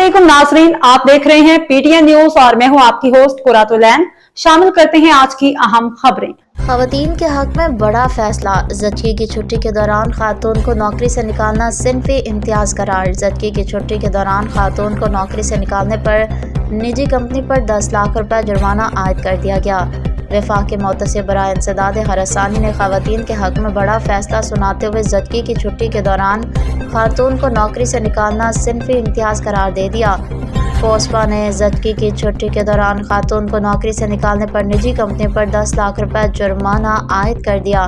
अस्सलामुअलैकुम नाजरीन, आप देख रहे हैं पीटीएन न्यूज और मैं हूं आपकी होस्ट कुरातुलैन। शामिल करते हैं आज की अहम खबरें। खवातीन के हक में बड़ा फैसला। जचकी की छुट्टी के दौरान खातून को नौकरी से निकालना सिन्फी इम्तियाज करार। जचकी की छुट्टी के दौरान खातून को नौकरी से निकालने पर निजी कंपनी पर 10 लाख रुपए जुर्माना आयद कर दिया गया। वफाकी मुतसिब बराए इंसदाद हरसानी ने खवातीन के हक में बड़ा फैसला सुनाते हुए जचकी की छुट्टी के दौरान खातून को नौकरी से निकालना सिन्फी इम्तियाज करार दे दिया। फोस्पा ने जचकी की छुट्टी के दौरान खातून को नौकरी से निकालने पर निजी कंपनी पर 10 लाख रुपए जुर्माना आयद कर दिया।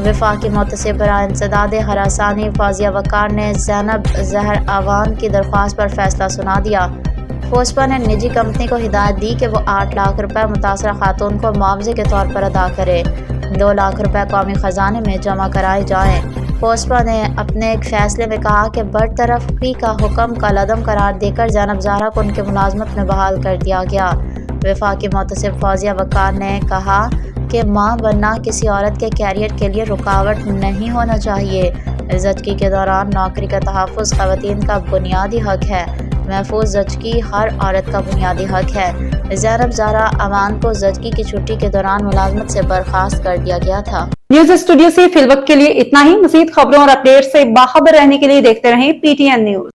वफाकी मुतसिब बराए इंसदाद हरसानी फाजिया वकार ने ज़ैनब ज़हर आवान की दरख्वास्त पर फैसला सुना दिया। फोस्पा ने निजी कंपनी को हिदायत दी कि वो 8 लाख रुपए मुतासरा खातून को मुआवजे के तौर पर अदा करे। 2 लाख रुपए कौमी ख़जाने में जमा कराए जाएँ। फोस्पा ने अपने एक फैसले में कहा कि बरतरफी का हुक्म कलअदम करार देकर ज़ैनब ज़हरा को उनके मुलाजमत में बहाल कर दिया गया। वफाकी मुतसिब फाजिया वकार ने कहा कि माँ बनना किसी औरत के कैरियर के लिए रुकावट नहीं होना चाहिए। जचकी के दौरान नौकरी का तहफ़्फ़ुज़ ख़वातीन का बुनियादी हक है। महफूज जचकी हर औरत का बुनियादी हक है। ज़ैनब ज़हरा अवान को जचकी की छुट्टी के दौरान मुलाजमत से बर्खास्त कर दिया गया था। न्यूज स्टूडियो से फिलवक्त के लिए इतना ही। मज़ीद खबरों और अपडेट से बाखबर रहने के लिए देखते रहें पीटीएन न्यूज।